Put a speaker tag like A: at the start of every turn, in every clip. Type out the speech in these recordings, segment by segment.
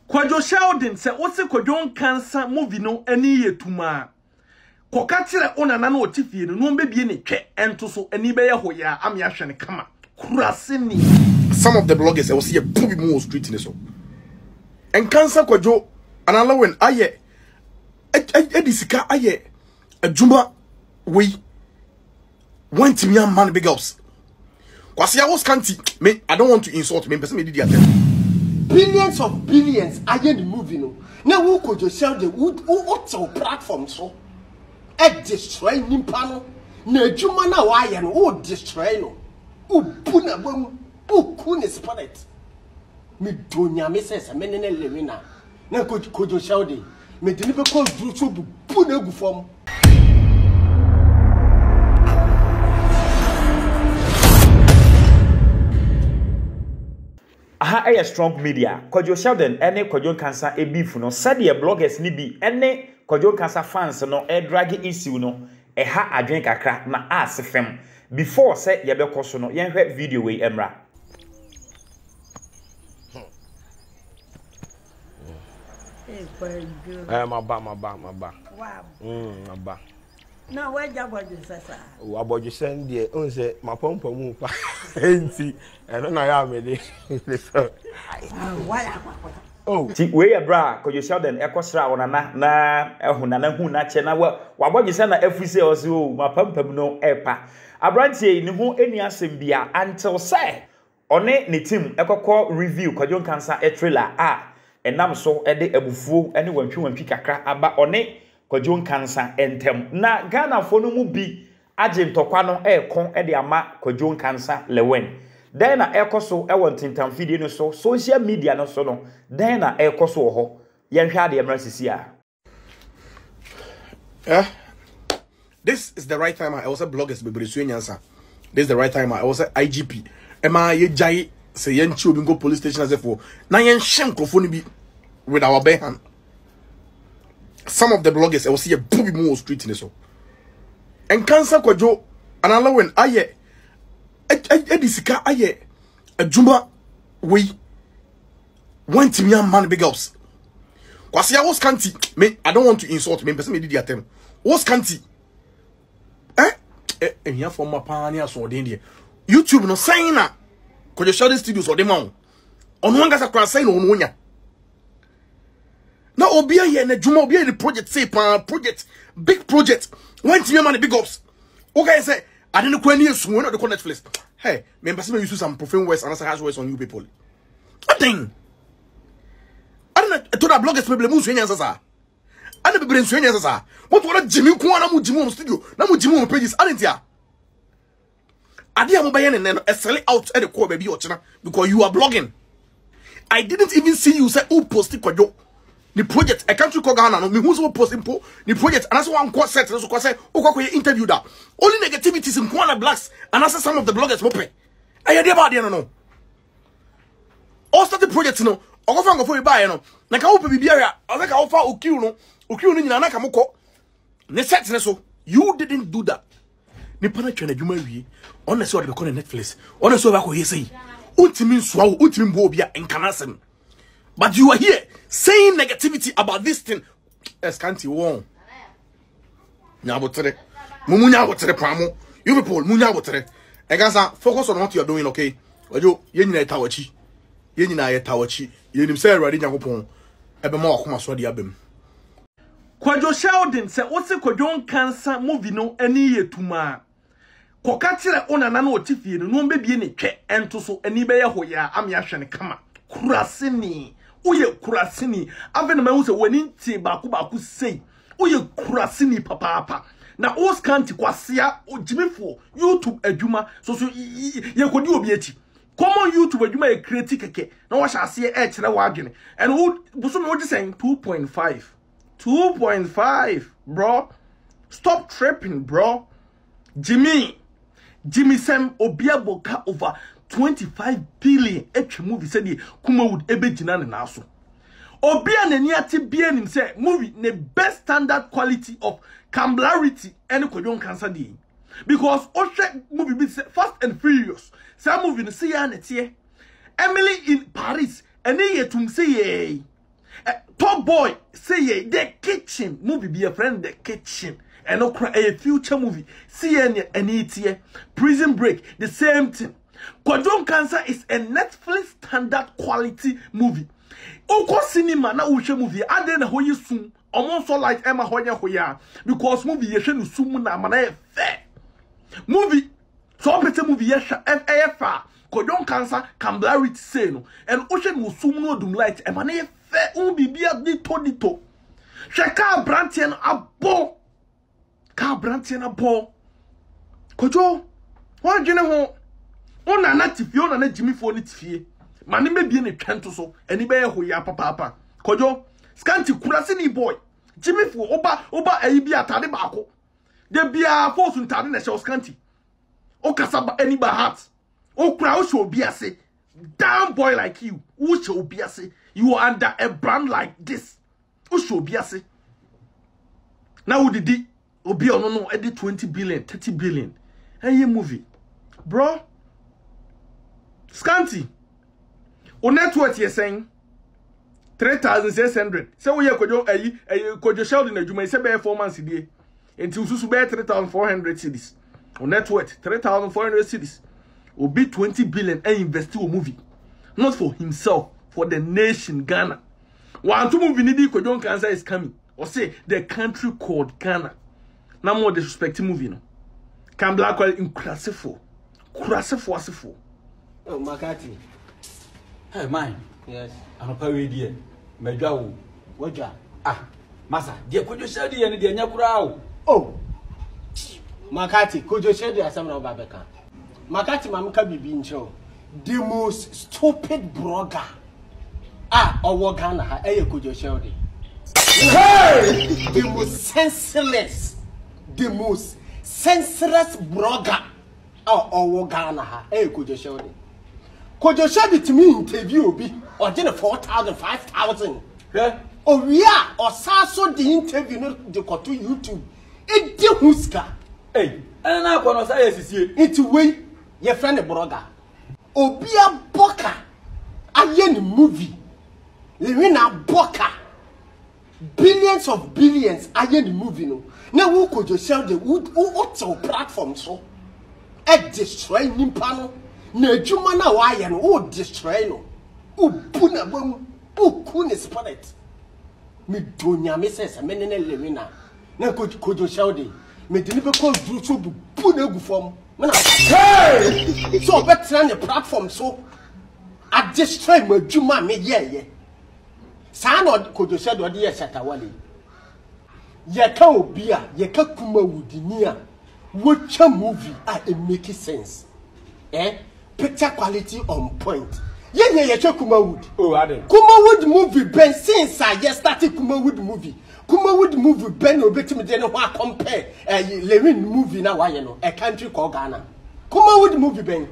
A: Kwadwo Sheldon say what's Kwadwo Nkansah movie no any ye tuma. Koka kire ona na otifie no mbebie ne twe ento so ani be ye hoya am ya hwene kama. Kurasenii.
B: Some of the bloggers I will see a pubi more street in so. Nkansah Kwadwo Lilwin aye edisika aye adwuma we want me man big ups. Kwasi I was canty me I don't want to insult me person me did
C: billions of billions aye the movie no. Na wo Kwadwo Sheldon what's our platform so? E destroy nimpa no. Na adwuma na wa aye no wo destroy no. Ubu na bom uku ne spirit. Me donya me say me ne lewe na. Na Kwadwo Sheldon me de ni be call duru so bu na gu fom.
D: Aha a strong media Kwadwo Sheldon ene Kwadwo Nkansah beef no said the bloggers ni bi ene Kwadwo Nkansah fans no drag issue no ha adwen kakra na asefem before say ye be koso no yen hwe video we emra
E: my ba.
F: Wow.
E: My ba.
F: No, where Jabba sasa.
E: About you send the unse my pompa mu pa. Enti, and na ya me de. Oh,
D: ti we ya bra Kwadwo Sheldon ekosra onana na ehunana hu na che na wabodje se na afuse o se o mapampam no epa abrantie ni hu eni asem bia until say one ne team ekokọ review Kwadwo Nkansah trailer enam so de abufuo ene wantwi kakra aba one Kwadwo Nkansah entem na Ghana fo no mu bi agentokwa no ekon de ama Kwadwo Nkansah Lilwin then na ekoso e tintam video no so social media no so no then na ekoso ho yen hwa de emra sisi a
B: this is the right time I was a bloggers B0re Nyansa. This is the right time I was a IGP ema ye jai say yen chi obi go police station as for na yen hye microphone bi with our bare hand. Some of the bloggers I will see a pubi more street in so. Nkansah Kwadwo Lilwin aye edisika aye adwuma we want me man big ups. Kwasi I was canty me I don't want to insult me person me did atem. Was canty here for my pioneer so dey YouTube no sign na Kwadwo Sheldon studios or dem on one gasa kra sign on wonya na obi aye na adwuma obi the project say project big project want me man big ups. Okay say I didn't go any soon on the Netflix. Hey, me person me use some profane words and harsh words on you people. What thing? I don't to that bloggers people mu Nyansa sa. I don't be Nyansa sa. What Jimmy ko na mu Jimmy studio, na mu Jimmy pages aren't ya? Ade am baye ne sell out at the core baby ochina because you are blogging. I didn't even see you say who posted Kwadwo. The project I can't recall Ghana no me who so post impo the project and that's one quote set so say o interview that only negativities in Kwana blacks and that's some of the bloggers mo pe I hear about there no all start the project no o go fa ngofo buy no na ka wo pe bibia o ka wo fa okiu no nyina na ka mokọ ne set ne so you didn't do that ni pana twa na dwuma wie on say o de ko na Netflix on say o ba ko yesei untimi nsoa wo untimi mbo obia nkanasem. But you are here saying negativity about this thing. Escanti won. Nyabotere. Mumunya botere pamo. You people munya botere. Egasa focus on what you are doing, okay? Ojo yenyina etawachi. Yenyina etawachi. Yenim say ready nyakopon. Ebe ma wakoma so de abem.
A: Kwadwo Sheldon say what's Kwadwo Nkansah movie no any ye tuma. Koka kire onana na otifie no mbebie ne twe ento so ani be ye hoya am ya hwene kama. Kurasenii. Uye Kurasenii avena ma use wani nti baako sei uye Kurasenii papa na oskanti kwasia ojimefo YouTube adwuma so ye kodi obi eti common YouTube adwuma ye create keke na wa hyase e kire wa adwene and who buso me woji saying 2.5 bro, stop tripping bro. Jimmy Sem obiaboka over 25 billion each movie said the kuma would ebe jina na so. Obia nani ati bia nim say movie the best standard quality of camlarity any Kwadwo Nkansah di. Because Oshe movie be Fast and Furious. Some movie no see ya netie. Emily in Paris and ye tum say Top Boy say the kitchen movie be a friend the kitchen. And a future movie. See any Prison Break, the same thing. Kwadwo Nkansah is a Netflix standard quality movie. Oko cinema na uche movie. Ade na hoye soon. Almost all like Emma hoya because movie yeshe no sumu na mana fair. Movie so pete movie yesha FAFA. Kwadwo Nkansah can blurry say no. And ocean no sumu no dum light. Emane fair bibia dito. Sheka brantian abo. Ka brantian abo. Kwadwo. Wa dwene ho. Ona na tifie ona na Jimmy fo ni tifie. Mane mebie ne twento so. Eni be ye hoya papa. Kwadwo. Scanty Kurasenii boy. Jimmy fo oba ayi bi atade baako. De bia force ntade na show scanty. O kasaba any ba heart. O kura o show obi ase. Damn boy like you. O show obi ase. You are under a brand like this. O show obi ase. Now who did obi ono no edit 20 billion, 30 billion. Hey movie. Bro. Scanty. O net worth you saying 3,600. So we are Kwadwo Sheldon adwuma ise be 4 months die. Enti ususu be 3,400 cedis. On net worth 3,400 cedis. Obi 20 billion and invest in a movie. Not for himself, for the nation Ghana. One two movie need Kwadwo Nkansah is coming. Or say the country called Ghana. Now more disrespecting movie no. Can black well in Kurasefo. Kurasefo.
C: Oh Makati.
G: Hey mine.
C: Yes.
G: Anopa we die. Medwa wo.
C: Wodwa.
G: Ah. Masa, die Kwadwo Sheldon ye ne die nya kura wo.
C: Oh. Makati, Kwadwo Sheldon asem na obabeka. Makati mamka bibi ncho. The most stupid blogger. Owo Ghana ha Kwadwo Sheldon. Hey! The most senseless blogger. Owo Ghana ha Kwadwo Sheldon. Kwadwo Sheldon to me interview obi or did 4,000, 5,000.
G: Yeah.
C: Oh yeah, or so the interview no the go to YouTube. E de huska.
G: Hey, and na kwa no say sisie.
C: It's way your friend the blogger. Obi a boka. Aye ni movie. Lewin a boka. Billions of billions aye ni movie no. Na wo Kwadwo Sheldon wo platform so. E destroy nimpa no. Na adwuma na wa aye no wo destroy no. O bu na bam. O ku ne spirit. Me donya me sese me ne Lewina. Na Kwadwo Sheldon. Me de ni be call dru so bu na gu fom. Me na hey! So better on the platform so I destroy my adwuma me ye. Sa na Kwadwo Sheldon de ye shatawale. Ye ka obi a ye ka kuma wudini a watch movie e make sense. Picture quality on point. Ye Kuma Wood.
G: Oh, Adam.
C: Kuma Wood movie ben since I just started Kuma Wood movie. Kuma Wood movie ben obetimi de no wa compare Lewin movie na wa ye no a country called Ghana. Kuma Wood movie ben.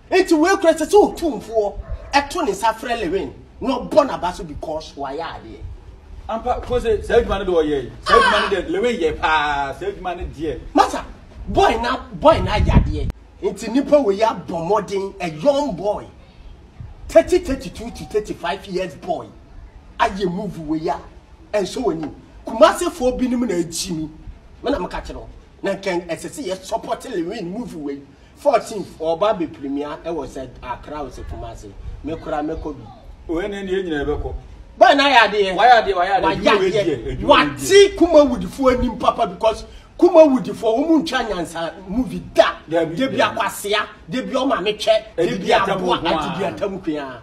C: Enti we krese so tumfo eto ne safre Lewin no born abaso because why are there.
G: Ampa ko say man do ye. Man de Lewin ye pa, man de.
C: Masa boy na yade. Enti nipa we ya bomodin a young boy. 32 to 35 years boy. Aye move we ya. And so when you Kumase for binim na ejimi. Mana maka no. Na ken SSC ye support Lewin move we. 14th or Baby Premier e was at Accra was Kumase. Me kura me ko bi.
G: O ene ne nyina be ko.
C: Ba na ya de.
G: Why are they?
C: What see Kuma would for nim papa because Kuma would for umuncha nyansa movie da. De bia kwasea, de bia o ma me che, de bia aboa ati bia tamkua.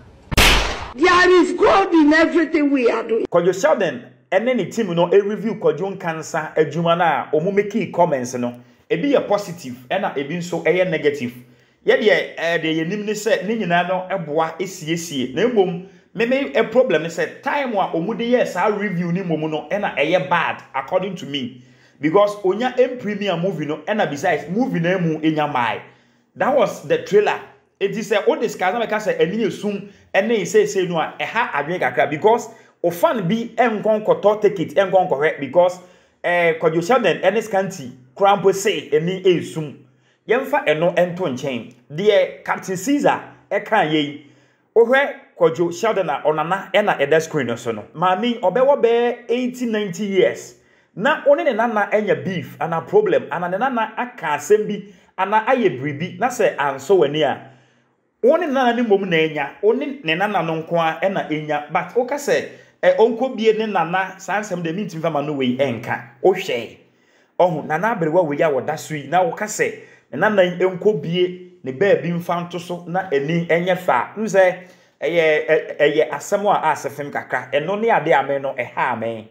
F: There is God in everything we are doing.
D: Kwadwo Sheldon ene ni team no e review Kwadwo Nkansah adwuma na omo make comments no e bi ye positive na e bi nso e ye negative. Ye de ye nim ni se ni nyina no eboa esiesie na embom me a problem is a time wa omude yes I review ni momu no na e ye bad according to me because onya premier movie no na besides movie na mu enya mai. That was the trailer. It is a old discuss na make say eni esum ene say no a ha adwen kakra because o fan bi enkon koto ticket enkon correct because Kwadwo Sheldon ene scanty crampo say eni esum yemfa eno ento nchen de Captain Caesar e kan ye ohwe Kwadwo Sheldon na onana e na eda screen no so no maami obewo be 80-90 years na one ne nana enya beef ana problem ana ne nana aka asem bi ana aye bribi na se anso wani a one nana ne mom na enya one ne nana no nko a na enya but o ka se onko bie ne nana sansem de mintim fama no we enka o hwe ohun nana abrewa we ya woda sui na o ka se ne nana enko bie ne ba bi mfa so na eni enye fa nse eye asemo a asefem kakra eno ne ade ame no ha ame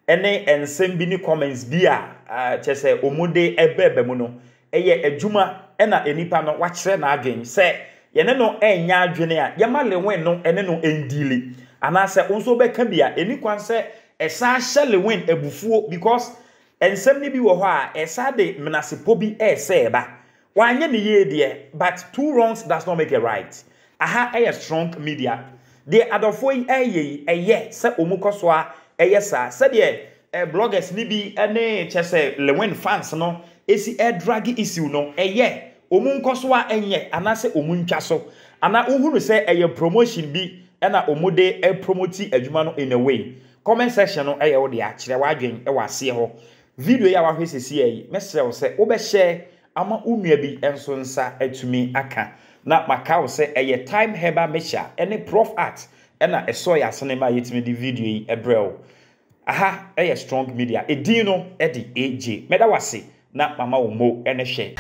D: ene ensem bi ni comments bi a chese omude ebebe mu no eye adwuma ena enipa no wachire na adwen se yene no enya adwene a yema Lilwin no ene no endili ana se onso be ka bia eni kwan se esa hye Lilwin ebufuo because ensem ni bi wo ho a esa de menasepo bi ese eba wanye ne ye de but two wrongs does not make a right. Aha a strong media the adofo eye se omukoso a eye sa se de bloggers ni bi ene chese Lilwin fans no esi drag issue no eye omunkoso a enye anase omuntwa so ana uhuru se eye promotion bi ena omude promote adwuma no in a way comment section no eye wo de a kire wadwen e wase ho video ya wa hwesesi ayi mesrew se wo be share ama unua bi enso nsa atumi aka na makao se eye time heba mecha ene prof art ena esoya sinema yetimi di video yi ebrel aha eye strong media edin no e di AJ meda wase na mama wo mo ene hwe